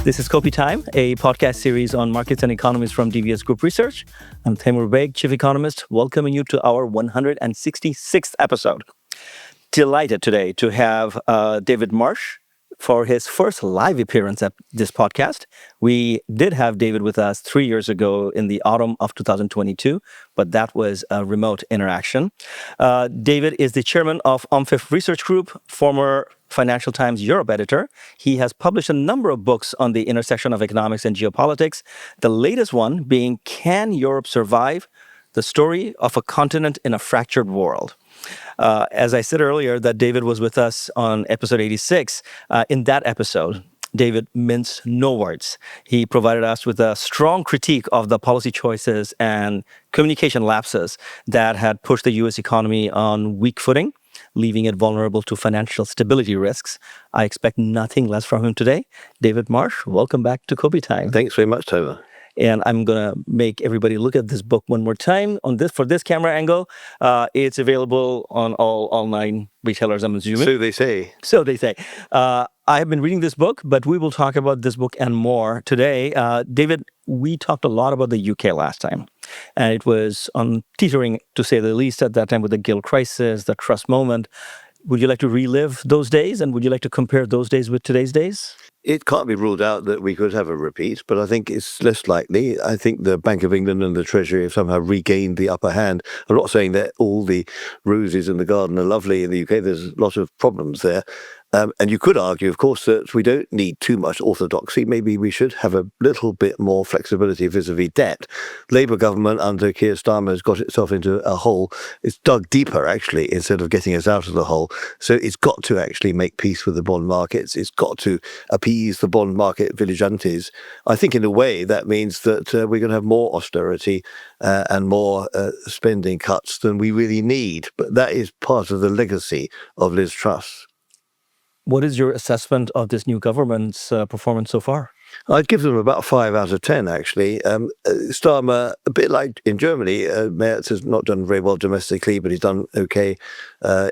This is Kopi Time, a podcast series on markets and economies from DBS Group Research. I'm Taimur Beg, Chief Economist, welcoming you to our 166th episode. Delighted today to have David Marsh for his first live appearance at this podcast. We did have David with us 3 years ago in the autumn of 2022, but that was a remote interaction. David is the chairman of OMFIF Research Group, former Financial Times Europe editor. He has published a number of books on the intersection of economics and geopolitics, the latest one being Can Europe Survive? The Story of a Continent in a Fractured World. As I said earlier, that David was with us on episode 86. In that episode, David minced no words. He provided us with a strong critique of the policy choices and communication lapses that had pushed the U.S. economy on weak footing, leaving it vulnerable to financial stability risks. I expect nothing less from him today. David Marsh, welcome back to Kopi Time. Thanks very much, Taimur. And I'm going to make everybody look at this book one more time for this camera angle. It's available on all 9 retailers, I'm assuming. So they say. So they say. I have been reading this book, but we will talk about this book and more today. David, we talked a lot about the UK last time, and it was teetering, to say the least, at that time with the Gilt crisis, the trust moment. Would you like to relive those days, and would you like to compare those days with today's days? It can't be ruled out that we could have a repeat, but I think it's less likely. I think the Bank of England and the Treasury have somehow regained the upper hand. I'm not saying that all the roses in the garden are lovely in the UK. There's a lot of problems there. And you could argue, of course, that we don't need too much orthodoxy. Maybe we should have a little bit more flexibility vis-a-vis debt. Labour government under Keir Starmer has got itself into a hole. It's dug deeper, actually, instead of getting us out of the hole. So it's got to actually make peace with the bond markets. It's got to appease the bond market vigilantes. I think in a way that means that we're going to have more austerity and more spending cuts than we really need. But that is part of the legacy of Liz Truss. What is your assessment of this new government's performance so far? I'd give them about 5 out of 10, actually. Starmer, a bit like in Germany, Merz has not done very well domestically, but he's done okay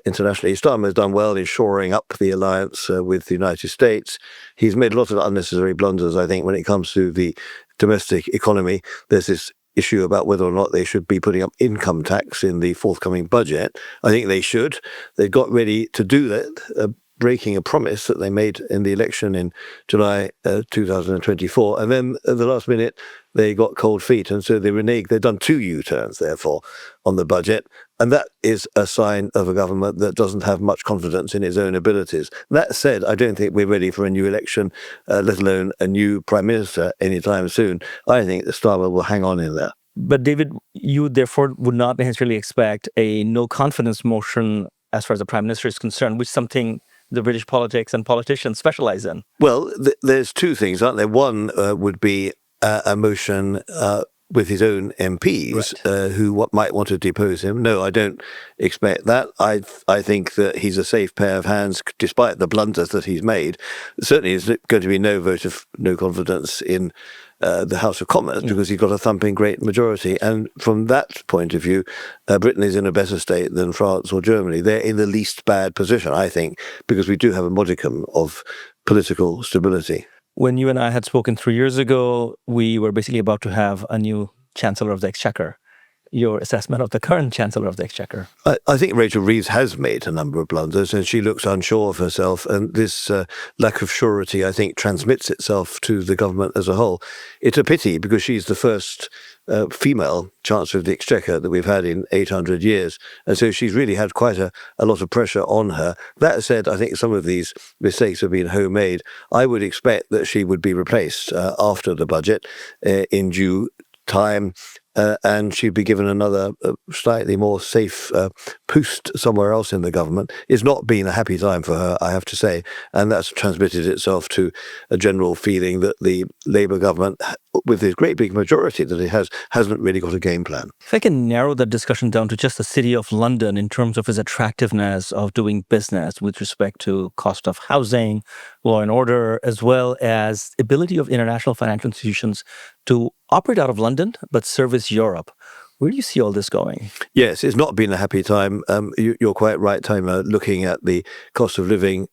internationally. Starmer has done well in shoring up the alliance with the United States. He's made a lot of unnecessary blunders, I think, when it comes to the domestic economy. There's this issue about whether or not they should be putting up income tax in the forthcoming budget. I think they should. They got ready to do that, breaking a promise that they made in the election in July 2024. And then at the last minute, they got cold feet. And so they reneged. They've done 2 U-turns, therefore, on the budget. And that is a sign of a government that doesn't have much confidence in its own abilities. That said, I don't think we're ready for a new election, let alone a new prime minister anytime soon. I think that Starmer will hang on in there. But David, you therefore would not necessarily expect a no confidence motion as far as the prime minister is concerned, which is something the British politics and politicians specialize in. Well, there's 2 things, aren't there? One would be a motion with his own MPs, right, who might want to depose him. No, I don't expect that. I think that he's a safe pair of hands, despite the blunders that he's made. Certainly, there's going to be no vote of no confidence in the House of Commons, because he's got a thumping great majority. And from that point of view, Britain is in a better state than France or Germany. They're in the least bad position, I think, because we do have a modicum of political stability. When you and I had spoken 3 years ago, we were basically about to have a new Chancellor of the Exchequer. Your assessment of the current Chancellor of the Exchequer? I think Rachel Reeves has made a number of blunders, and she looks unsure of herself. And this lack of surety, I think, transmits itself to the government as a whole. It's a pity, because she's the first female Chancellor of the Exchequer that we've had in 800 years. And so she's really had quite a lot of pressure on her. That said, I think some of these mistakes have been homemade. I would expect that she would be replaced after the budget in due time. And she'd be given another slightly more safe post somewhere else in the government. It's not been a happy time for her, I have to say, and that's transmitted itself to a general feeling that the Labour government, with this great big majority that it has, hasn't really got a game plan. If I can narrow that discussion down to just the city of London in terms of its attractiveness of doing business with respect to cost of housing, law and order, as well as ability of international financial institutions to operate out of London but service Europe. Where do you see all this going? Yes, it's not been a happy time. You're quite right, Taimur, looking at the cost of living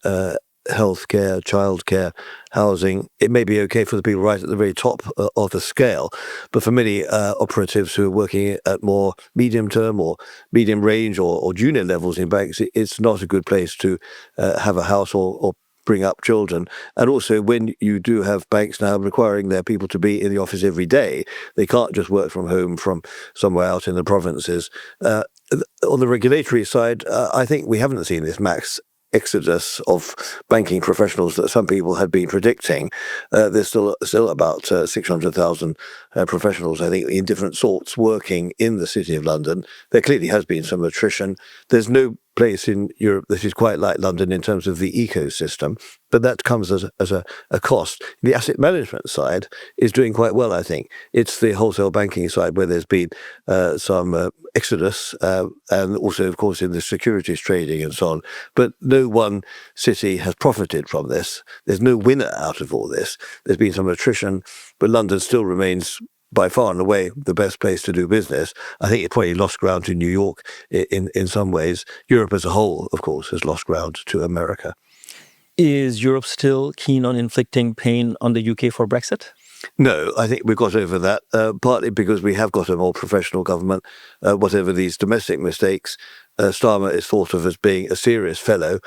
healthcare, childcare, housing, it may be okay for the people right at the very top of the scale. But for many operatives who are working at more medium term or medium range or junior levels in banks, it's not a good place to have a house or bring up children. And also, when you do have banks now requiring their people to be in the office every day, they can't just work from home from somewhere out in the provinces. On the regulatory side, I think we haven't seen this max exodus of banking professionals that some people had been predicting. There's still about 600,000 professionals, I think, in different sorts working in the City of London. There clearly has been some attrition. There's no place in Europe that is quite like London in terms of the ecosystem, but that comes as a cost. The asset management side is doing quite well, I think. It's the wholesale banking side where there's been some exodus, and also, of course, in the securities trading and so on. But no one city has profited from this. There's no winner out of all this. There's been some attrition, but London still remains by far and away the best place to do business. I think it probably lost ground to New York in some ways. Europe as a whole, of course, has lost ground to America. Is Europe still keen on inflicting pain on the UK for Brexit? No, I think we've got over that, partly because we have got a more professional government, whatever these domestic mistakes. Starmer is thought of as being a serious fellow.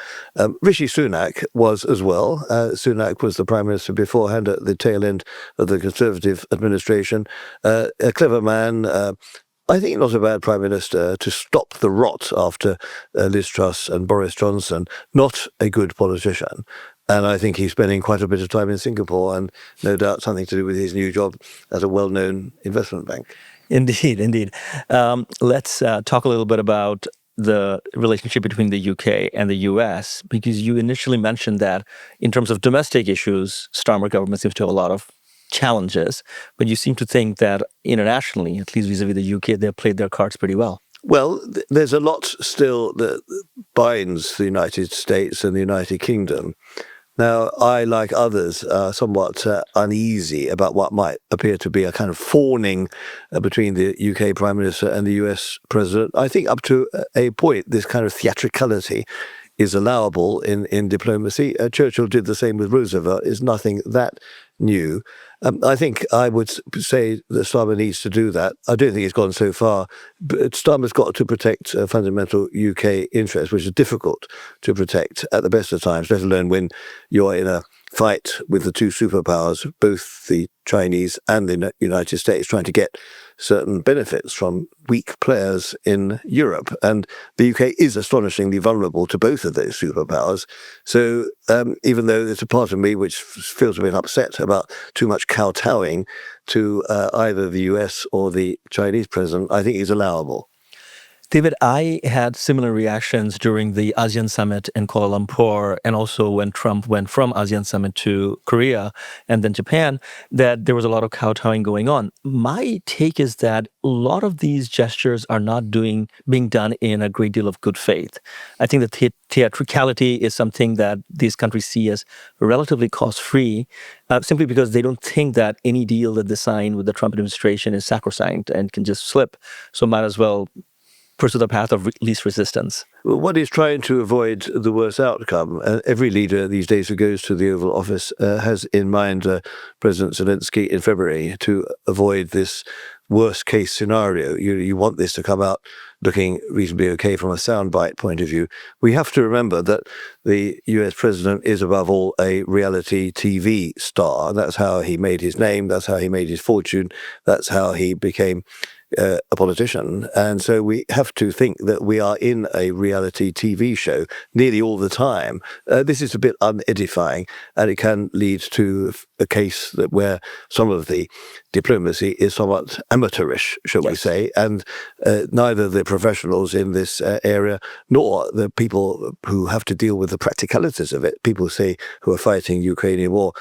Rishi Sunak was as well. Sunak was the Prime Minister beforehand at the tail end of the Conservative administration. A clever man. I think not a bad Prime Minister to stop the rot after Liz Truss and Boris Johnson. Not a good politician. And I think he's spending quite a bit of time in Singapore, and no doubt something to do with his new job at a well-known investment bank. Indeed, indeed. Let's talk a little bit about the relationship between the UK and the US, because you initially mentioned that in terms of domestic issues, Starmer government seems to have a lot of challenges, but you seem to think that internationally, at least vis-a-vis the UK, they've played their cards pretty well. Well, there's a lot still that binds the United States and the United Kingdom. Now, I, like others, are somewhat uneasy about what might appear to be a kind of fawning between the UK Prime Minister and the US President. I think up to a point, this kind of theatricality is allowable in diplomacy. Churchill did the same with Roosevelt. It's nothing that new. I think I would say that Starmer needs to do that. I don't think it's gone so far, but Starmer's got to protect fundamental UK interests, which is difficult to protect at the best of times, let alone when you're in a fight with the two superpowers, both the Chinese and the United States, trying to get certain benefits from weak players in Europe. And the UK is astonishingly vulnerable to both of those superpowers. So even though there's a part of me which feels a bit upset about too much kowtowing to either the US or the Chinese president, I think is allowable. David, I had similar reactions during the ASEAN summit in Kuala Lumpur, and also when Trump went from ASEAN summit to Korea and then Japan, that there was a lot of kowtowing going on. My take is that a lot of these gestures are not being done in a great deal of good faith. I think that theatricality is something that these countries see as relatively cost-free, simply because they don't think that any deal that they sign with the Trump administration is sacrosanct and can just slip. So might as well pursue the path of least resistance. Well, one is trying to avoid the worst outcome. Every leader these days who goes to the Oval Office has in mind President Zelensky in February to avoid this worst case scenario. You want this to come out looking reasonably okay from a soundbite point of view. We have to remember that the US president is above all a reality TV star. That's how he made his name. That's how he made his fortune. That's how he became a politician. And so we have to think that we are in a reality TV show nearly all the time. This is a bit unedifying, and it can lead to a case that where some of the diplomacy is somewhat amateurish, shall we say, and neither the professionals in this area nor the people who have to deal with the practicalities of it, people say who are fighting Ukrainian war,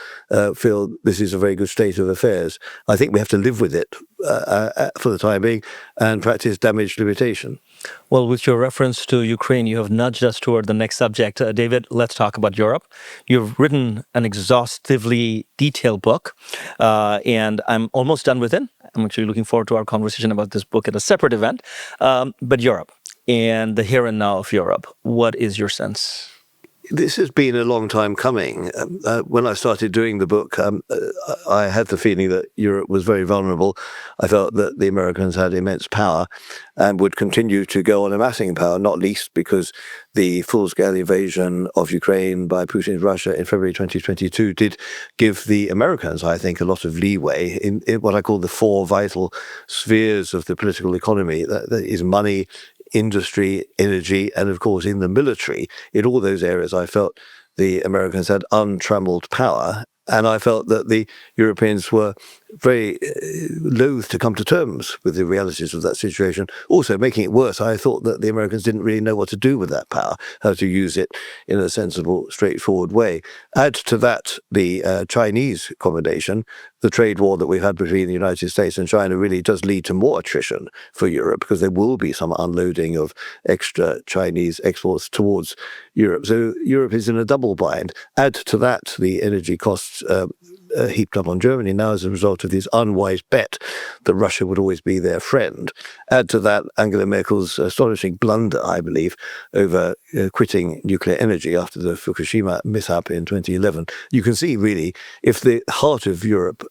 feel this is a very good state of affairs. I think we have to live with it for the time being and practice damage limitation. Well, with your reference to Ukraine, you have nudged us toward the next subject. David, let's talk about Europe. You've written an exhaustively detailed book, and I'm almost done with it. I'm actually looking forward to our conversation about this book at a separate event. But Europe and the here and now of Europe, what is your sense? this has been a long time coming. When I started doing the book, I had the feeling that Europe was very vulnerable. I felt that the Americans had immense power and would continue to go on amassing power, not least because the full-scale invasion of Ukraine by Putin's Russia in February 2022 did give the Americans, I think, a lot of leeway in what I call the four vital spheres of the political economy. That is money, industry, energy, and of course in the military. In all those areas, I felt the Americans had untrammeled power, and I felt that the Europeans were very loath to come to terms with the realities of that situation. Also, making it worse, I thought that the Americans didn't really know what to do with that power, how to use it in a sensible, straightforward way. Add to that the Chinese combination. The trade war that we've had between the United States and China really does lead to more attrition for Europe, because there will be some unloading of extra Chinese exports towards Europe. So Europe is in a double bind. Add to that the energy costs heaped up on Germany now as a result of this unwise bet that Russia would always be their friend. Add to that Angela Merkel's astonishing blunder, I believe, over quitting nuclear energy after the Fukushima mishap in 2011. You can see, really, if the heart of Europe,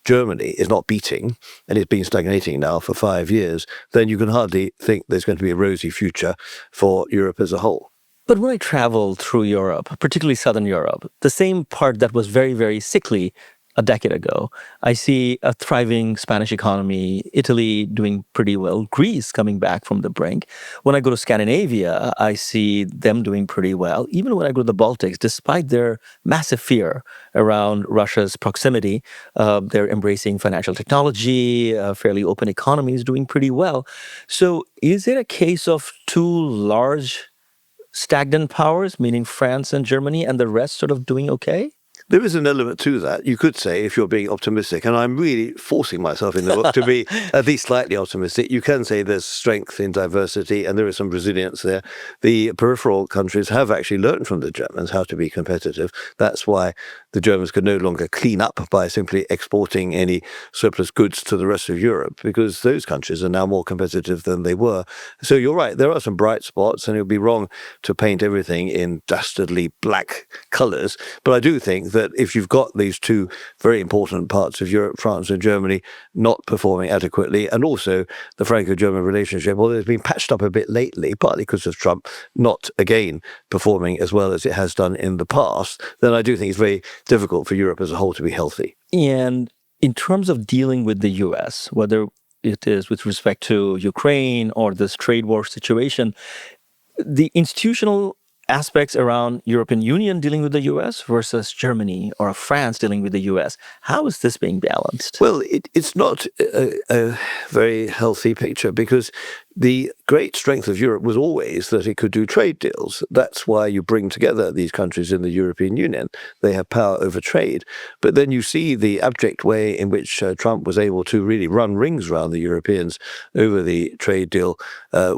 Germany, is not beating, and it's been stagnating now for 5 years, then you can hardly think there's going to be a rosy future for Europe as a whole. But when I travel through Europe, particularly Southern Europe, the same part that was very, very sickly a decade ago, I see a thriving Spanish economy, Italy doing pretty well, Greece coming back from the brink. When I go to Scandinavia, I see them doing pretty well. Even when I go to the Baltics, despite their massive fear around Russia's proximity, they're embracing financial technology, fairly open economies, doing pretty well. So is it a case of two large stagnant powers, meaning France and Germany, and the rest sort of doing okay? There is an element to that, you could say, if you're being optimistic, and I'm really forcing myself in the book to be at least slightly optimistic. You can say there's strength in diversity, and there is some resilience there. The peripheral countries have actually learned from the Germans how to be competitive. That's why the Germans could no longer clean up by simply exporting any surplus goods to the rest of Europe, because those countries are now more competitive than they were. So you're right, there are some bright spots, and it would be wrong to paint everything in dastardly black colours. But I do think that if you've got these two very important parts of Europe, France and Germany, not performing adequately, and also the Franco-German relationship, although it's been patched up a bit lately, partly because of Trump not again performing as well as it has done in the past, then I do think it's very difficult for Europe as a whole to be healthy. And in terms of dealing with the US, whether it is with respect to Ukraine or this trade war situation, the institutional aspects around European Union dealing with the US versus Germany or France dealing with the US, how is this being balanced? Well, it's not a very healthy picture, because the great strength of Europe was always that it could do trade deals. That's why you bring together these countries in the European Union. They have power over trade. But then you see the abject way in which Trump was able to really run rings around the Europeans over the trade deal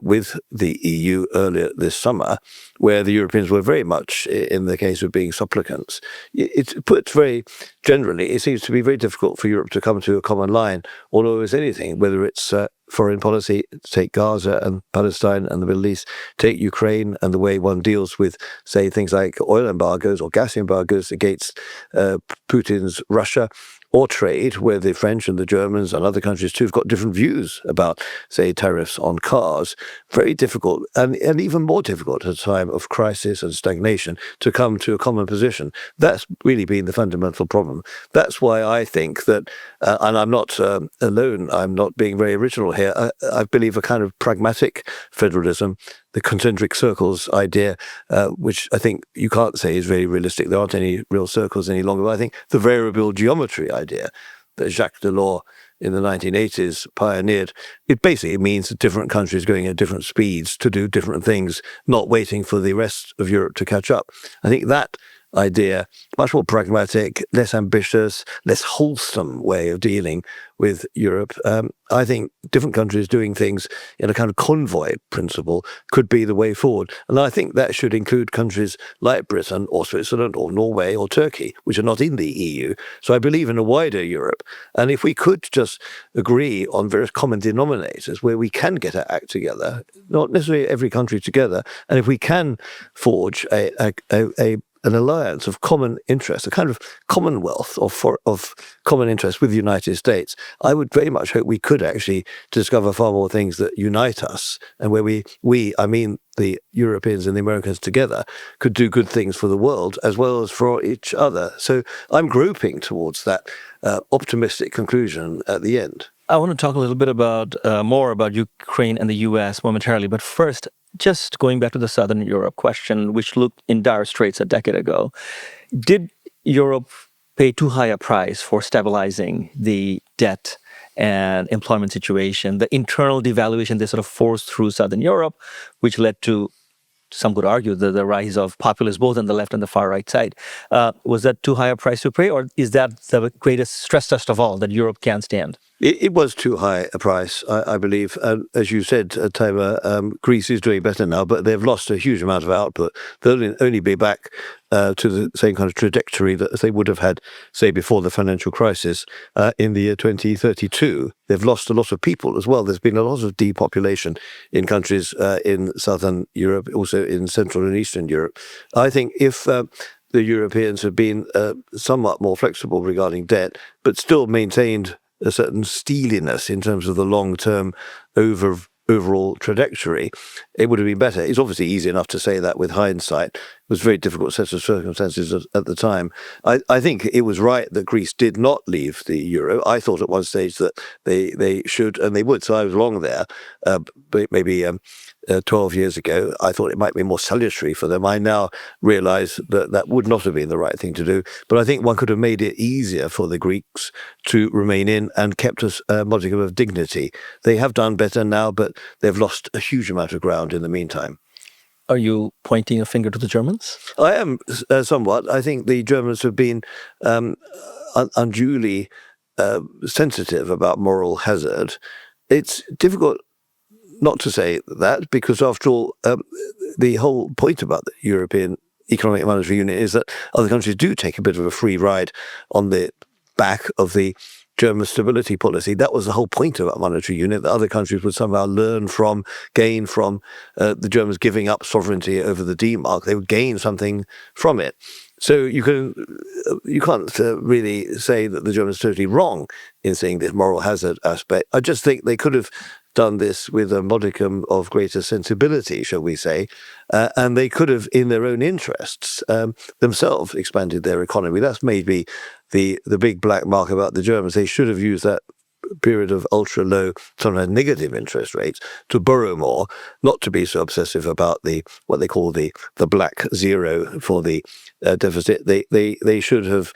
with the EU earlier this summer, where the Europeans were very much, in the case of being supplicants. It's put very generally, it seems to be very difficult for Europe to come to a common line on almost anything, whether it's foreign policy, take Gaza and Palestine and the Middle East, take Ukraine and the way one deals with, say, things like oil embargoes or gas embargoes against Putin's Russia, or trade, where the French and the Germans and other countries too have got different views about, say, tariffs on cars. Very difficult, and even more difficult at a time of crisis and stagnation to come to a common position. That's really been the fundamental problem. That's why I think that, and I'm not alone, I'm not being very original here, I believe a kind of pragmatic federalism, the concentric circles idea, which I think you can't say is very realistic. There aren't any real circles any longer. But I think the variable geometry idea that Jacques Delors in the 1980s pioneered, it basically means that different countries going at different speeds to do different things, not waiting for the rest of Europe to catch up. I think that idea, much more pragmatic, less ambitious, less wholesome way of dealing with Europe. I think different countries doing things in a kind of convoy principle could be the way forward. And I think that should include countries like Britain or Switzerland or Norway or Turkey, which are not in the EU. So I believe in a wider Europe. And if we could just agree on various common denominators where we can get our act together, not necessarily every country together, and if we can forge an alliance of common interest, a kind of commonwealth of common interest with the United States, I would very much hope we could actually discover far more things that unite us, and where I mean the Europeans and the Americans together, could do good things for the world as well as for each other. So I'm groping towards that optimistic conclusion at the end. I want to talk a little bit about more about Ukraine and the U.S. momentarily, but first, just going back to the Southern Europe question, which looked in dire straits a decade ago, did Europe pay too high a price for stabilizing the debt and employment situation, the internal devaluation they sort of forced through Southern Europe, which led to, some could argue, the rise of populists both on the left and the far right side? Was that too high a price to pay, or is that the greatest stress test of all that Europe can stand? It was too high a price, I believe. As you said, Tamer, Greece is doing better now, but they've lost a huge amount of output. They'll only be back to the same kind of trajectory that they would have had, say, before the financial crisis in the year 2032. They've lost a lot of people as well. There's been a lot of depopulation in countries in Southern Europe, also in Central and Eastern Europe. I think if the Europeans had been somewhat more flexible regarding debt, but still maintained a certain steeliness in terms of the long-term overall trajectory, it would have been better. It's obviously easy enough to say that with hindsight. It was a very difficult set of circumstances at the time. I think it was right that Greece did not leave the euro. I thought at one stage that they should and they would, so I was wrong there. Maybe 12 years ago, I thought it might be more salutary for them. I now realize that that would not have been the right thing to do. But I think one could have made it easier for the Greeks to remain in and kept us a modicum of dignity. They have done better now, but they've lost a huge amount of ground in the meantime. Are you pointing a finger to the Germans? I am somewhat. I think the Germans have been unduly sensitive about moral hazard. It's difficult not to say that, because after all, the whole point about the European Economic and Monetary Union is that other countries do take a bit of a free ride on the back of the German stability policy. That was the whole point of that monetary unit, that other countries would somehow learn from, gain from the Germans giving up sovereignty over the D-mark. They would gain something from it. So you can't really say that the Germans are totally wrong in saying this moral hazard aspect. I just think they could have done this with a modicum of greater sensibility, shall we say, and they could have, in their own interests, themselves expanded their economy. That's maybe the big black mark about the Germans. They should have used that period of ultra-low, sometimes negative interest rates to borrow more, not to be so obsessive about what they call the black zero for the deficit. They should have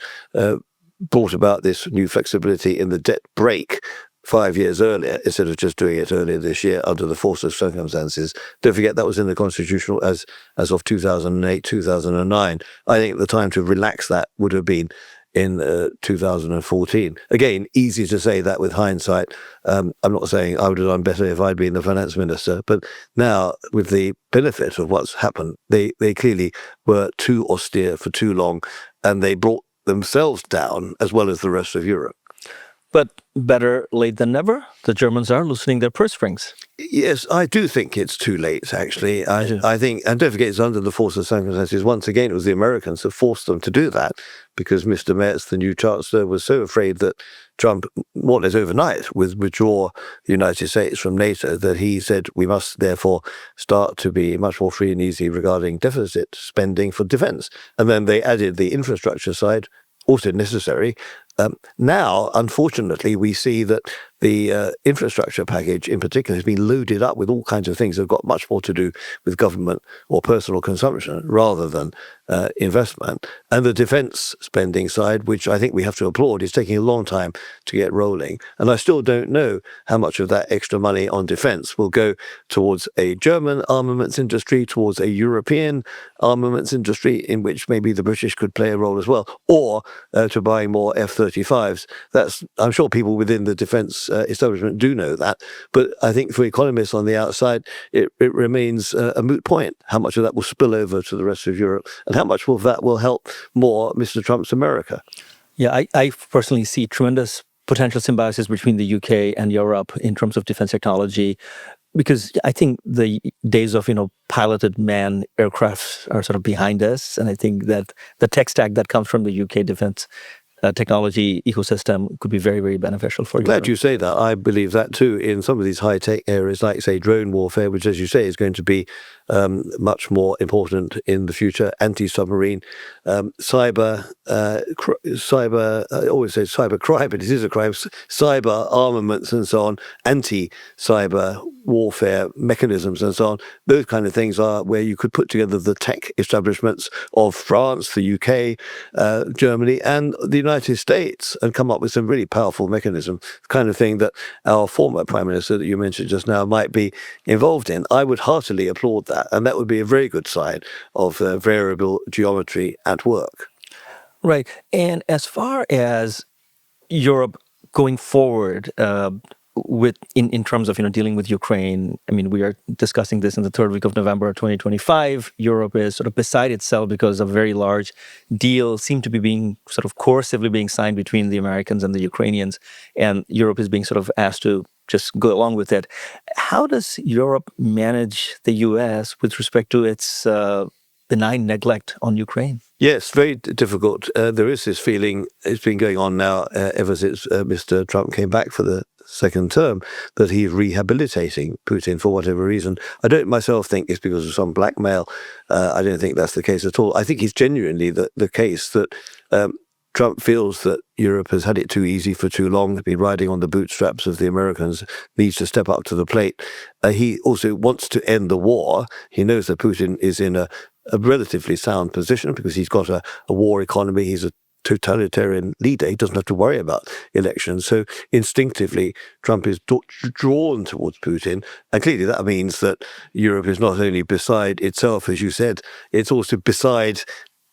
brought about this new flexibility in the debt brake 5 years earlier, instead of just doing it earlier this year under the force of circumstances. Don't forget that was in the constitutional as of 2008, 2009. I think the time to relax that would have been in 2014. Again, easy to say that with hindsight. I'm not saying I would have done better if I'd been the finance minister, but now with the benefit of what's happened, they clearly were too austere for too long, and they brought themselves down as well as the rest of Europe. But better late than never. The Germans are loosening their purse strings. Yes, I do think it's too late, actually. I think, and don't forget, it's under the force of circumstances. Once again, it was the Americans who forced them to do that, because Mr. Merz, the new chancellor, was so afraid that Trump, more or less overnight, would withdraw the United States from NATO, that he said we must therefore start to be much more free and easy regarding deficit spending for defense. And then they added the infrastructure side, also necessary, Now, unfortunately, we see that the infrastructure package in particular has been loaded up with all kinds of things that have got much more to do with government or personal consumption rather than investment. And the defence spending side, which I think we have to applaud, is taking a long time to get rolling. And I still don't know how much of that extra money on defence will go towards a German armaments industry, towards a European armaments industry, in which maybe the British could play a role as well, or to buying more F-35s. I'm sure people within the defence establishment do know that, but I think for economists on the outside, it remains a moot point how much of that will spill over to the rest of Europe and how much of that will help more Mr. Trump's America. Yeah, I personally see tremendous potential symbiosis between the UK and Europe in terms of defense technology, because I think the days of piloted manned aircraft are sort of behind us, and I think that the tech stack that comes from the UK defense technology ecosystem could be very, very beneficial for you. Glad you say that. I believe that too in some of these high-tech areas, like, say, drone warfare, which, as you say, is going to be much more important in the future, anti-submarine, cyber, I always say cyber crime, but it is a crime, cyber armaments and so on, anti-cyber warfare mechanisms and so on. Those kind of things are where you could put together the tech establishments of France, the UK, Germany, and the United States and come up with some really powerful mechanism, the kind of thing that our former Prime Minister that you mentioned just now might be involved in. I would heartily applaud that, and that would be a very good sign of variable geometry at work. Right. And as far as Europe going forward, in terms of dealing with Ukraine, I mean, we are discussing this in the third week of November 2025. Europe is sort of beside itself because a very large deal seemed to be being sort of coercively being signed between the Americans and the Ukrainians, and Europe is being sort of asked to just go along with it. How does Europe manage the U.S. with respect to its benign neglect on Ukraine? Yes, very difficult. There is this feeling, it's been going on now ever since Mr. Trump came back for the second term, that he's rehabilitating Putin for whatever reason. I don't myself think it's because of some blackmail. I don't think that's the case at all. I think it's genuinely the case that Trump feels that Europe has had it too easy for too long, been riding on the bootstraps of the Americans, needs to step up to the plate. He also wants to end the war. He knows that Putin is in a relatively sound position because he's got a war economy. He's a totalitarian leader. He doesn't have to worry about elections. So instinctively, Trump is drawn towards Putin. And clearly that means that Europe is not only beside itself, as you said, it's also beside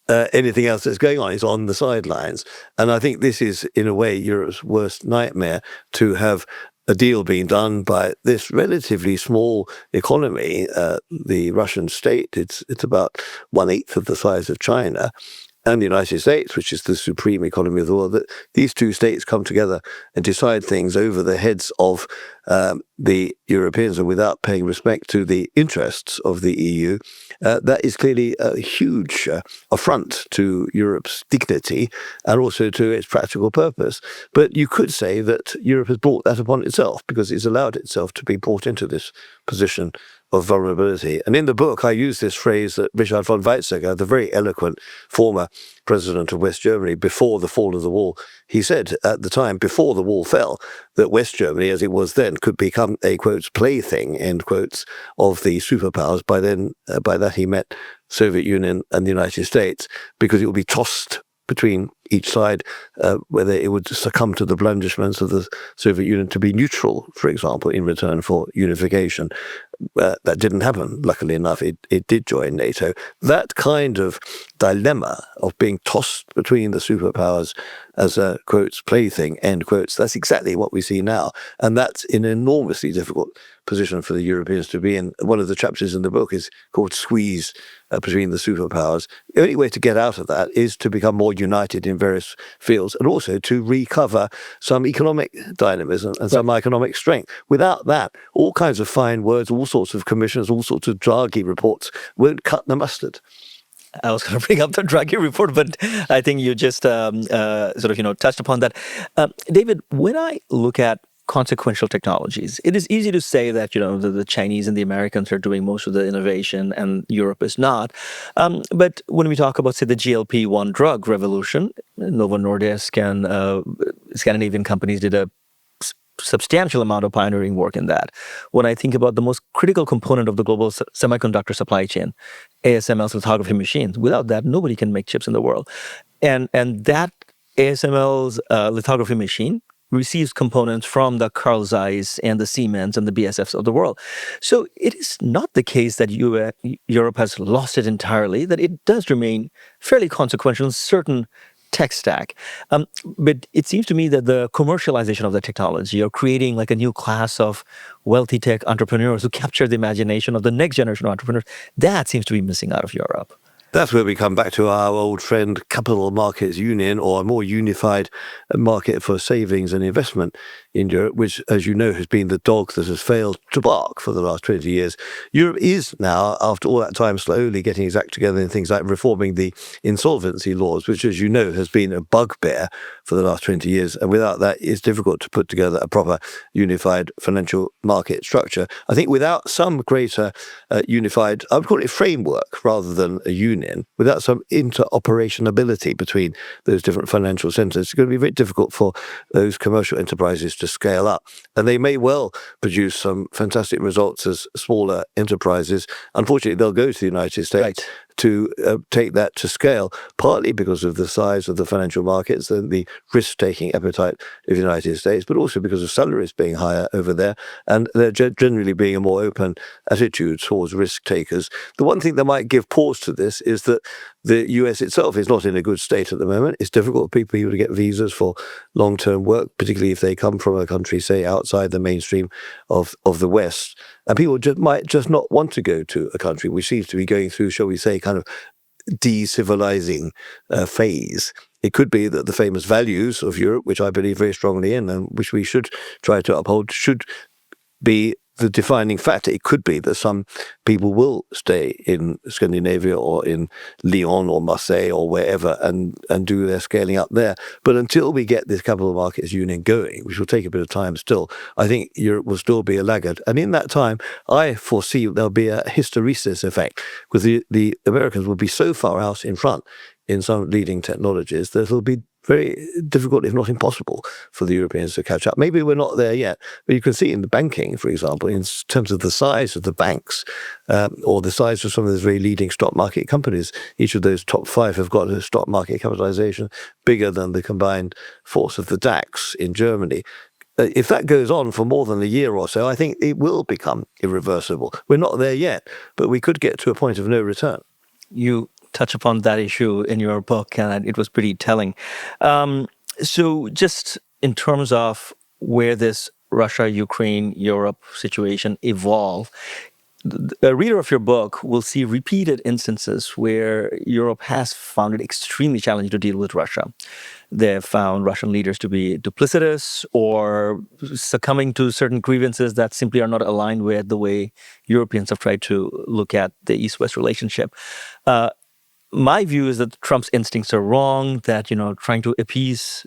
anything else that's going on. It's on the sidelines. And I think this is, in a way, Europe's worst nightmare, to have a deal being done by this relatively small economy, the Russian state. It's about 1/8 of the size of China, and the United States, which is the supreme economy of the world, that these two states come together and decide things over the heads of the Europeans and without paying respect to the interests of the EU. That is clearly a huge affront to Europe's dignity and also to its practical purpose. But you could say that Europe has brought that upon itself because it's allowed itself to be brought into this position of vulnerability. And in the book, I use this phrase that Richard von Weizsäcker, the very eloquent former president of West Germany, before the fall of the wall, he said at the time, before the wall fell, that West Germany, as it was then, could become a, quotes, plaything, end quotes, of the superpowers. By that he meant Soviet Union and the United States, because it would be tossed between each side, whether it would succumb to the blandishments of the Soviet Union to be neutral, for example, in return for unification. That didn't happen, luckily enough. It did join NATO. That kind of dilemma of being tossed between the superpowers as a, quotes, plaything, end quotes, that's exactly what we see now. And that's an enormously difficult position for the Europeans to be in. One of the chapters in the book is called Squeeze between the superpowers. The only way to get out of that is to become more united in various fields and also to recover some economic dynamism and some economic strength. Without that, all kinds of fine words, all sorts of commissions, all sorts of Draghi reports won't cut the mustard. I was going to bring up the Draghi report, but I think you just sort of touched upon that. David, when I look at consequential technologies. It is easy to say that the Chinese and the Americans are doing most of the innovation and Europe is not. But when we talk about, say, the GLP-1 drug revolution, Novo Nordisk and Scandinavian companies did a substantial amount of pioneering work in that. When I think about the most critical component of the global semiconductor supply chain, ASML's lithography machines, without that, nobody can make chips in the world. And that ASML's lithography machine receives components from the Carl Zeiss and the Siemens and the BSFs of the world. So it is not the case that Europe has lost it entirely, that it does remain fairly consequential in certain tech stack. But it seems to me that the commercialization of the technology, or creating like a new class of wealthy tech entrepreneurs who capture the imagination of the next generation of entrepreneurs, that seems to be missing out of Europe. That's where we come back to our old friend capital markets union, or a more unified market for savings and investment in Europe, which, as you know, has been the dog that has failed to bark for the last 20 years. Europe is now, after all that time, slowly getting its act together in things like reforming the insolvency laws, which, as you know, has been a bugbear for the last 20 years. And without that, it's difficult to put together a proper unified financial market structure. I think without some greater unified, I would call it framework rather than a union, without some interoperability between those different financial centres, it's going to be very difficult for those commercial enterprises to scale up. And they may well produce some fantastic results as smaller enterprises. Unfortunately, they'll go to the United States. Right. To take that to scale, partly because of the size of the financial markets and the risk-taking appetite of the United States, but also because of salaries being higher over there, and there generally being a more open attitude towards risk-takers. The one thing that might give pause to this is that the US itself is not in a good state at the moment. It's difficult for people to get visas for long-term work, particularly if they come from a country, say, outside the mainstream of the West. And people might just not want to go to a country which seems to be going through, shall we say, kind of de-civilizing phase. It could be that the famous values of Europe, which I believe very strongly in and which we should try to uphold, should be the defining factor. It could be that some people will stay in Scandinavia or in Lyon or Marseille or wherever and do their scaling up there. But until we get this capital markets union going, which will take a bit of time still, I think Europe will still be a laggard. And in that time, I foresee there'll be a hysteresis effect, because the Americans will be so far out in front in some leading technologies that it'll be very difficult, if not impossible, for the Europeans to catch up. Maybe we're not there yet, but you can see in the banking, for example, in terms of the size of the banks or the size of some of those very leading stock market companies, each of those top 5 have got a stock market capitalization bigger than the combined force of the DAX in Germany. If that goes on for more than a year or so, I think it will become irreversible. We're not there yet, but we could get to a point of no return. You touch upon that issue in your book, and it was pretty telling. So just in terms of where this Russia, Ukraine, Europe situation evolve, a reader of your book will see repeated instances where Europe has found it extremely challenging to deal with Russia. They've found Russian leaders to be duplicitous or succumbing to certain grievances that simply are not aligned with the way Europeans have tried to look at the East-West relationship. My view is that Trump's instincts are wrong, that, trying to appease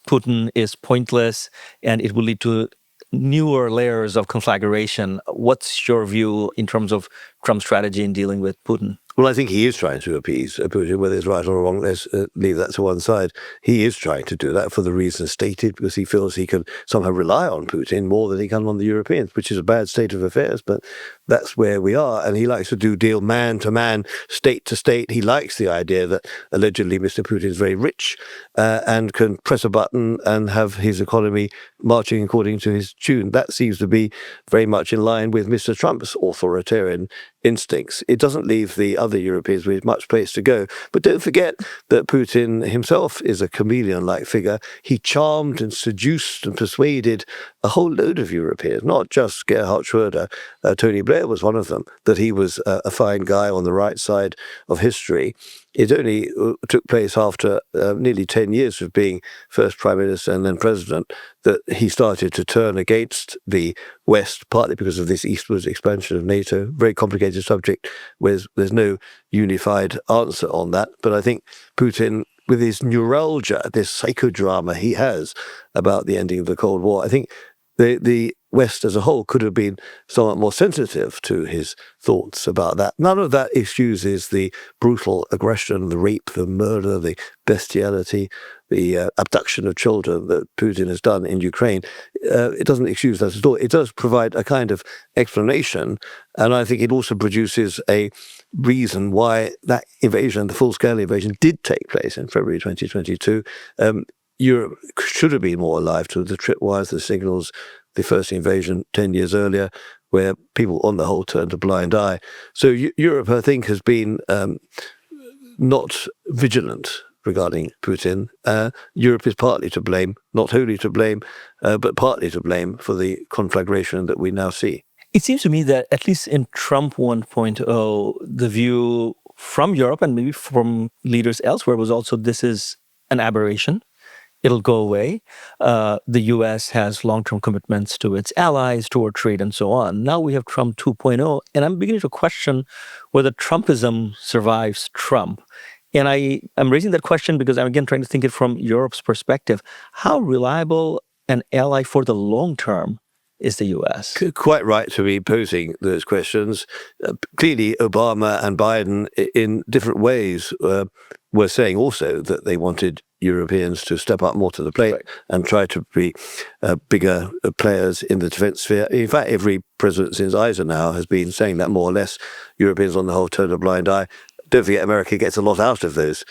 Putin is pointless and it will lead to newer layers of conflagration. What's your view in terms of Trump's strategy in dealing with Putin? Well, I think he is trying to appease Putin, whether it's right or wrong. Let's leave that to one side. He is trying to do that for the reasons stated, because he feels he can somehow rely on Putin more than he can on the Europeans, which is a bad state of affairs, but that's where we are. And he likes to do deal man to man, state to state. He likes the idea that allegedly Mr. Putin is very rich and can press a button and have his economy marching according to his tune. That seems to be very much in line with Mr. Trump's authoritarian instincts. It doesn't leave the other Europeans with much place to go. But don't forget that Putin himself is a chameleon-like figure. He charmed and seduced and persuaded a whole load of Europeans, not just Gerhard Schröder. Tony Blair was one of them, that he was a fine guy on the right side of history. It only took place after nearly 10 years of being first Prime Minister and then President that he started to turn against the West, partly because of this eastwards expansion of NATO. Very complicated subject where there's no unified answer on that. But I think Putin, with his neuralgia, this psychodrama he has about the ending of the Cold War, I think the West as a whole could have been somewhat more sensitive to his thoughts about that. None of that excuses the brutal aggression, the rape, the murder, the bestiality, the abduction of children that Putin has done in Ukraine. It doesn't excuse that at all. It does provide a kind of explanation, and I think it also produces a reason why that invasion, the full-scale invasion, did take place in February 2022. Europe should have been more alive to the tripwires, the signals, the first invasion 10 years earlier, where people on the whole turned a blind eye. So Europe, I think, has been not vigilant regarding Putin. Europe is partly to blame, not wholly to blame, but partly to blame for the conflagration that we now see. It seems to me that at least in Trump 1.0, the view from Europe and maybe from leaders elsewhere was also this is an aberration. It'll go away. The U.S. has long-term commitments to its allies, toward trade, and so on. Now we have Trump 2.0, and I'm beginning to question whether Trumpism survives Trump. And I'm raising that question because I'm, again, trying to think it from Europe's perspective. How reliable an ally for the long term is the U.S.? Quite right to be posing those questions. Clearly, Obama and Biden, in different ways, were saying also that they wanted Europeans to step up more to the plate and try to be bigger players in the defense sphere. In fact, every president since Eisenhower has been saying that more or less. Europeans on the whole turn a blind eye. Don't forget, America gets a lot out of those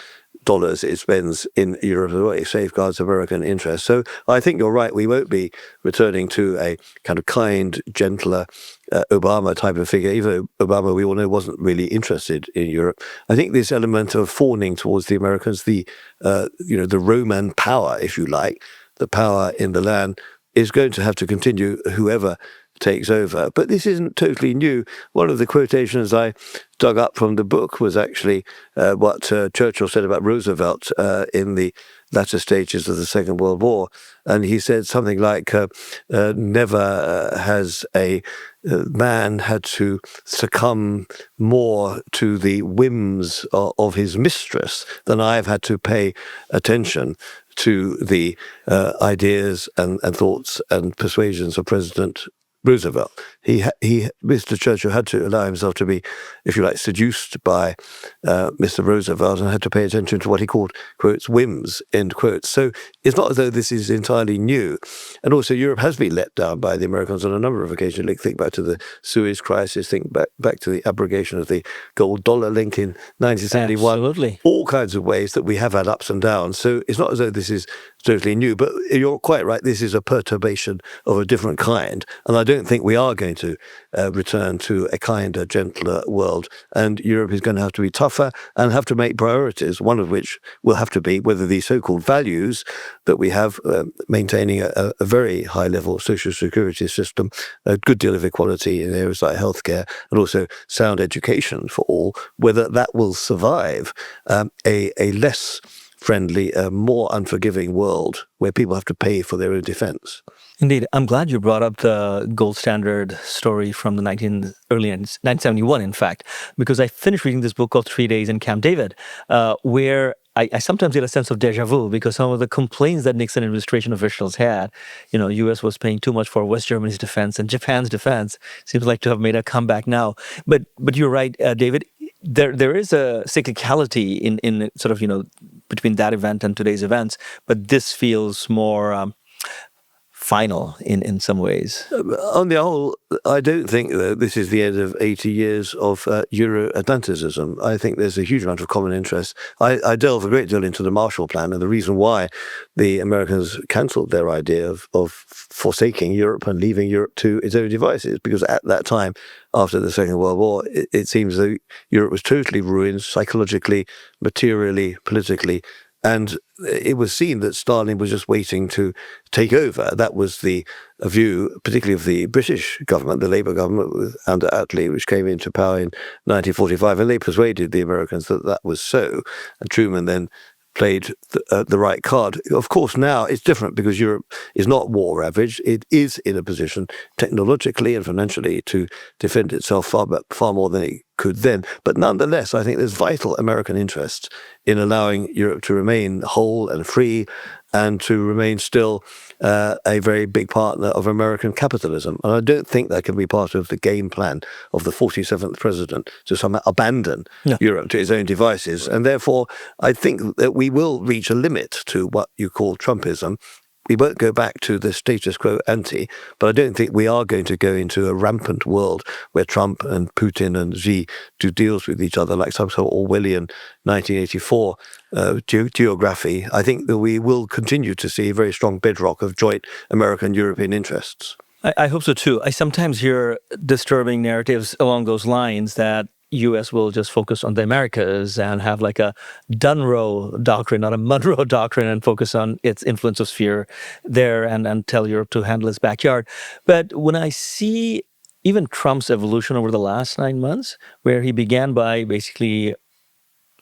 dollars it spends in Europe as well. It safeguards American interests. So I think you're right. We won't be returning to a kind of kind, gentler Obama type of figure. Even Obama, we all know, wasn't really interested in Europe. I think this element of fawning towards the Americans, the Roman power, if you like, the power in the land, is going to have to continue, whoever takes over. But this isn't totally new. One of the quotations I dug up from the book was actually what Churchill said about Roosevelt in the latter stages of the Second World War. And he said something like, never has a man had to succumb more to the whims of his mistress than I've had to pay attention to the ideas and thoughts and persuasions of President Roosevelt. Mr. Churchill had to allow himself to be, if you like, seduced by Mr. Roosevelt and had to pay attention to what he called, quotes, whims, end quotes. So it's not as though this is entirely new. And also Europe has been let down by the Americans on a number of occasions. Think back to the Suez Crisis, think back to the abrogation of the gold dollar link in 1971. Absolutely. All kinds of ways that we have had ups and downs. So it's not as though this is totally new, but you're quite right. This is a perturbation of a different kind. And I don't think we are going to return to a kinder, gentler world. And Europe is going to have to be tougher and have to make priorities, one of which will have to be whether the so-called values that we have, maintaining a very high-level social security system, a good deal of equality in areas like healthcare, and also sound education for all, whether that will survive a less friendly, more unforgiving world where people have to pay for their own defense. Indeed. I'm glad you brought up the gold standard story from the early 1971, in fact, because I finished reading this book called 3 Days in Camp David, where I sometimes get a sense of deja vu because some of the complaints that Nixon administration officials had, U.S. was paying too much for West Germany's defense and Japan's defense, seems like to have made a comeback now. But you're right, David. There is a cyclicality in sort of, between that event and today's events, but this feels more final in some ways. On the whole, I don't think that this is the end of 80 years of Euro-Atlanticism. I think there's a huge amount of common interest. I delve a great deal into the Marshall Plan and the reason why the Americans cancelled their idea of forsaking Europe and leaving Europe to its own devices, because at that time, after the Second World War, it seems that Europe was totally ruined psychologically, materially, politically. And it was seen that Stalin was just waiting to take over. That was the view, particularly of the British government, the Labour government under Attlee, which came into power in 1945. And they persuaded the Americans that that was so. And Truman then played the right card. Of course, now it's different because Europe is not war-ravaged. It is in a position technologically and financially to defend itself far more than it could then. But nonetheless, I think there's vital American interest in allowing Europe to remain whole and free and to remain still a very big partner of American capitalism. And I don't think that can be part of the game plan of the 47th president to somehow abandon Europe to its own devices. And therefore, I think that we will reach a limit to what you call Trumpism. We won't go back to the status quo ante, but I don't think we are going to go into a rampant world where Trump and Putin and Xi do deals with each other like some sort of Orwellian 1984 geography. I think that we will continue to see a very strong bedrock of joint American-European interests. I hope so too. I sometimes hear disturbing narratives along those lines that U.S. will just focus on the Americas and have like a Dunroe doctrine, not a Monroe doctrine, and focus on its influence of sphere there and tell Europe to handle its backyard. But when I see even Trump's evolution over the last 9 months, where he began by basically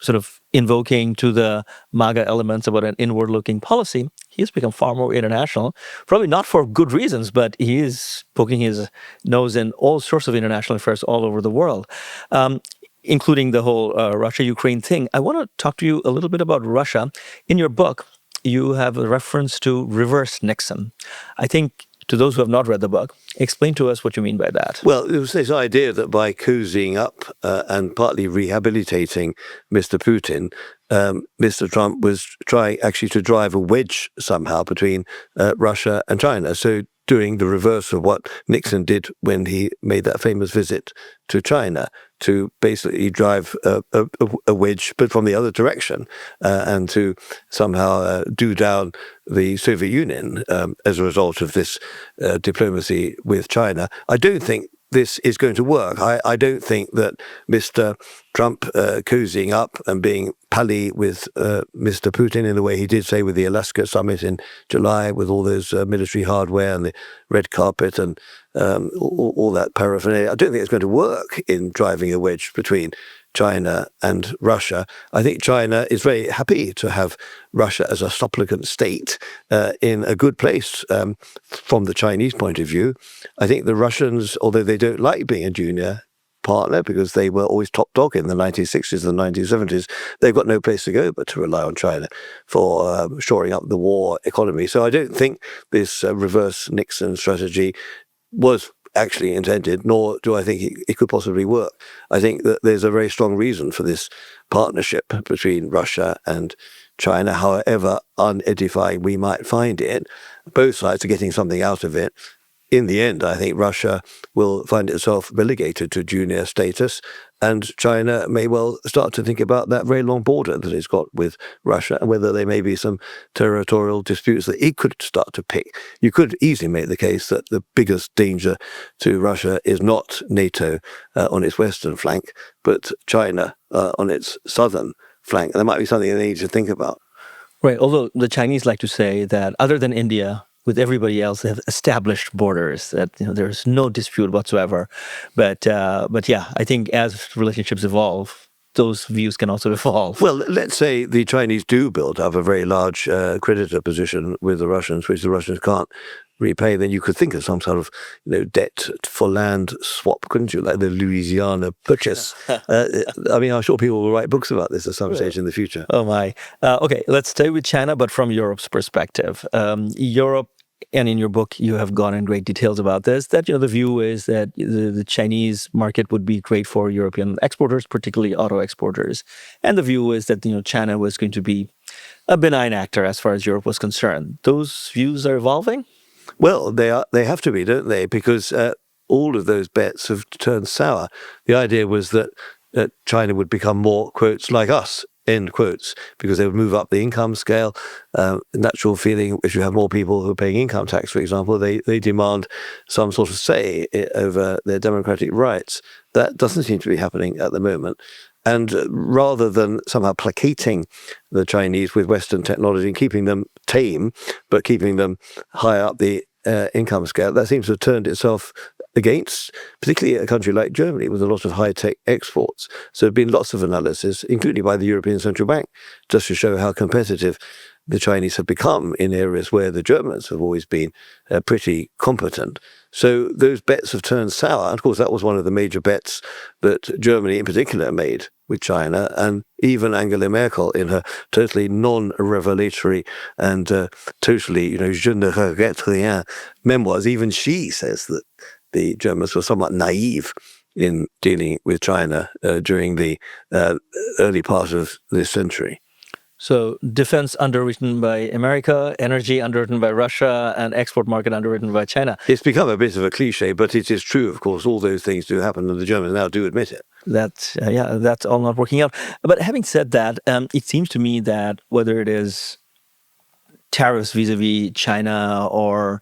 sort of invoking to the MAGA elements about an inward-looking policy, he has become far more international, probably not for good reasons, but he is poking his nose in all sorts of international affairs all over the world, including the whole Russia-Ukraine thing. I want to talk to you a little bit about Russia. In your book, you have a reference to reverse Nixon. I think to those who have not read the book, explain to us what you mean by that. Well, it was this idea that by cozying up and partly rehabilitating Mr. Putin, Mr. Trump was trying actually to drive a wedge somehow between Russia and China. So doing the reverse of what Nixon did when he made that famous visit to China, to basically drive a wedge, but from the other direction, and to somehow do down the Soviet Union as a result of this diplomacy with China. I don't think this is going to work. I don't think that Mr. Trump cozying up and being pally with Mr. Putin in the way he did, say, with the Alaska summit in July, with all those military hardware and the red carpet and all that paraphernalia, I don't think it's going to work in driving a wedge between China and Russia. I think China is very happy to have Russia as a supplicant state in a good place from the Chinese point of view. I think the Russians, although they don't like being a junior partner because they were always top dog in the 1960s and 1970s, they've got no place to go but to rely on China for shoring up the war economy. So I don't think this reverse Nixon strategy was actually intended, nor do I think it could possibly work. I think that there's a very strong reason for this partnership between Russia and China, however unedifying we might find it. Both sides are getting something out of it. In the end, I think Russia will find itself relegated to junior status, and China may well start to think about that very long border that it's got with Russia and whether there may be some territorial disputes that it could start to pick. You could easily make the case that the biggest danger to Russia is not NATO on its western flank, but China on its southern flank. And that might be something they need to think about. Right. Although the Chinese like to say that other than India, with everybody else, they have established borders, that there's no dispute whatsoever. But yeah, I think as relationships evolve, those views can also evolve. Well, let's say the Chinese do build up a very large creditor position with the Russians, which the Russians can't repay, then you could think of some sort of debt for land swap, couldn't you? Like the Louisiana Purchase. I mean, I'm sure people will write books about this at some stage in the future. Oh my. Okay, let's stay with China, but from Europe's perspective. Europe, and in your book, you have gone in great details about this, that the view is that the Chinese market would be great for European exporters, particularly auto exporters. And the view is that China was going to be a benign actor as far as Europe was concerned. Those views are evolving? Well, they have to be, don't they? Because all of those bets have turned sour. The idea was that China would become more, quotes, like us, end quotes, because they would move up the income scale. Natural feeling, if you have more people who are paying income tax, for example, they demand some sort of say over their democratic rights. That doesn't seem to be happening at the moment. And rather than somehow placating the Chinese with Western technology and keeping them tame, but keeping them high up the income scale, that seems to have turned itself against, particularly a country like Germany with a lot of high-tech exports. So there have been lots of analysis, including by the European Central Bank, just to show how competitive the Chinese have become in areas where the Germans have always been pretty competent. So those bets have turned sour. And of course, that was one of the major bets that Germany in particular made with China. And even Angela Merkel, in her totally non-revelatory and totally, je ne regrette rien memoirs, even she says that the Germans were somewhat naive in dealing with China during the early part of this century. So defense underwritten by America, energy underwritten by Russia, and export market underwritten by China. It's become a bit of a cliche, but it is true, of course. All those things do happen, and the Germans now do admit it. That's all not working out. But having said that, it seems to me that whether it is tariffs vis-a-vis China or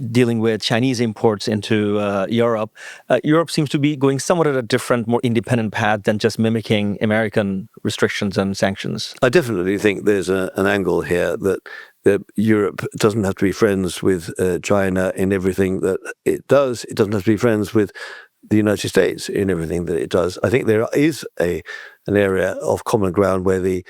dealing with Chinese imports into Europe, Europe seems to be going somewhat at a different, more independent path than just mimicking American restrictions and sanctions. I definitely think there's an angle here that Europe doesn't have to be friends with China in everything that it does. It doesn't have to be friends with the United States in everything that it does. I think there is an area of common ground where the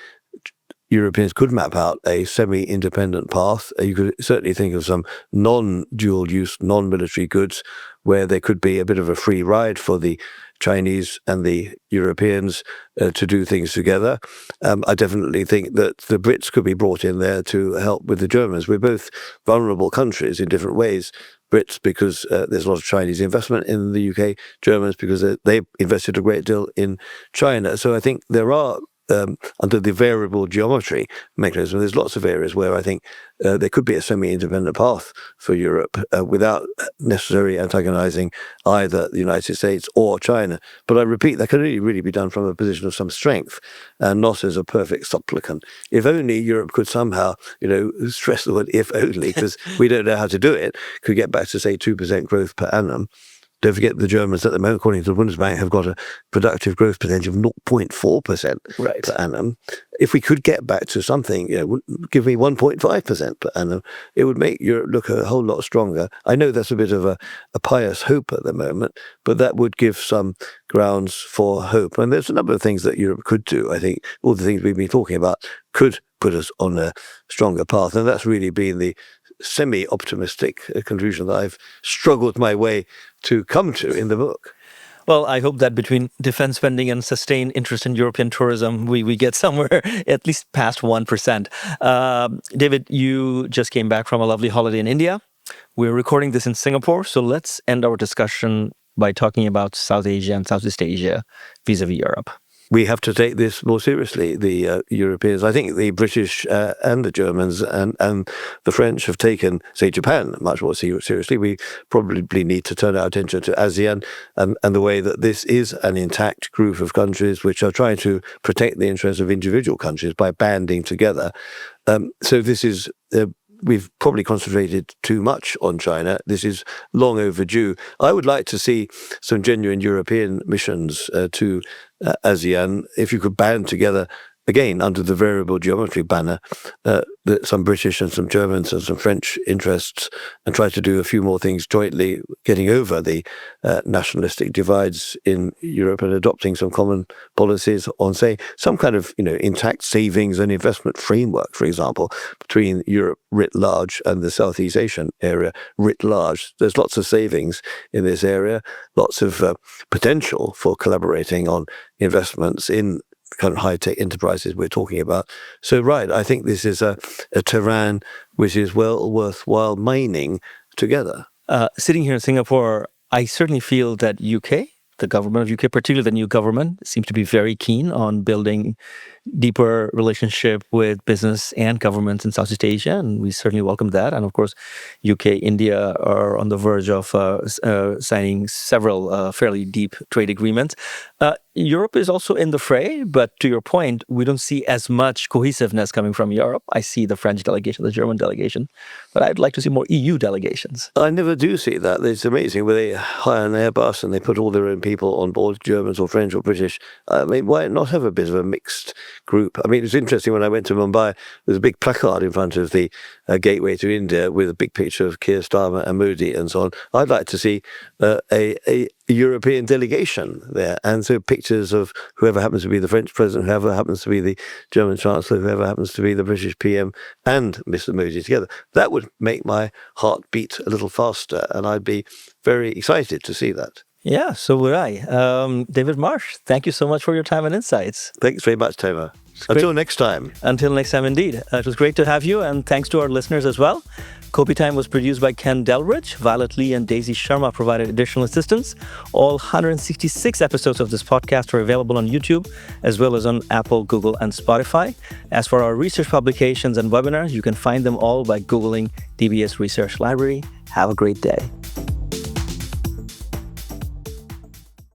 Europeans could map out a semi-independent path. You could certainly think of some non-dual use, non-military goods where there could be a bit of a free ride for the Chinese and the Europeans to do things together. I definitely think that the Brits could be brought in there to help with the Germans. We're both vulnerable countries in different ways. Brits because there's a lot of Chinese investment in the UK, Germans because they've invested a great deal in China. So I think there are under the variable geometry mechanism, there's lots of areas where I think there could be a semi-independent path for Europe without necessarily antagonizing either the United States or China. But I repeat, that can only really be done from a position of some strength and not as a perfect supplicant. If only Europe could somehow, stress the word if only, because we don't know how to do it, could get back to, say, 2% growth per annum. Don't forget the Germans at the moment, according to the Bundesbank, have got a productive growth potential of 0.4% per annum. If we could get back to something, give me 1.5% per annum, it would make Europe look a whole lot stronger. I know that's a bit of a pious hope at the moment, but that would give some grounds for hope. And there's a number of things that Europe could do. I think all the things we've been talking about could put us on a stronger path. And that's really been the semi-optimistic conclusion that I've struggled my way to come to in the book. Well, I hope that between defense spending and sustained interest in European tourism, we get somewhere at least past 1%. David, you just came back from a lovely holiday in India. We're recording this in Singapore, so let's end our discussion by talking about South Asia and Southeast Asia vis-a-vis Europe. We have to take this more seriously, the Europeans. I think the British and the Germans and the French have taken, say, Japan much more seriously. We probably need to turn our attention to ASEAN and the way that this is an intact group of countries which are trying to protect the interests of individual countries by banding together. So this is... We've probably concentrated too much on China. This is long overdue. I would like to see some genuine European missions to ASEAN. If you could band together, again, under the variable geometry banner, some British and some Germans and some French interests and try to do a few more things jointly, getting over the nationalistic divides in Europe and adopting some common policies on, say, some kind of, intact savings and investment framework, for example, between Europe writ large and the Southeast Asian area writ large. There's lots of savings in this area, lots of potential for collaborating on investments in kind of high-tech enterprises we're talking about. So, right, I think this is a terrain which is well worthwhile mining together. Sitting here in Singapore, I certainly feel that the government of UK, particularly the new government, seems to be very keen on building deeper relationship with business and governments in Southeast Asia, and we certainly welcome that. And of course, UK, India are on the verge of signing several fairly deep trade agreements. Europe is also in the fray, but to your point, we don't see as much cohesiveness coming from Europe. I see the French delegation, the German delegation, but I'd like to see more EU delegations. I never do see that. It's amazing where they hire an Airbus and they put all their own people on board, Germans or French or British. I mean, why not have a bit of a mixed group. I mean, it's interesting, when I went to Mumbai, there's a big placard in front of the gateway to India with a big picture of Keir Starmer and Modi and so on. I'd like to see a European delegation there, and so pictures of whoever happens to be the French president, whoever happens to be the German chancellor, whoever happens to be the British PM, and Mr. Modi together. That would make my heart beat a little faster, and I'd be very excited to see that. Yeah, so would I. David Marsh, thank you so much for your time and insights. Thanks very much, Tamer. Until next time. Until next time, indeed. It was great to have you, and thanks to our listeners as well. Kopi Time was produced by Ken Delridge. Violet Lee and Daisy Sharma provided additional assistance. All 166 episodes of this podcast are available on YouTube, as well as on Apple, Google, and Spotify. As for our research publications and webinars, you can find them all by Googling DBS Research Library. Have a great day.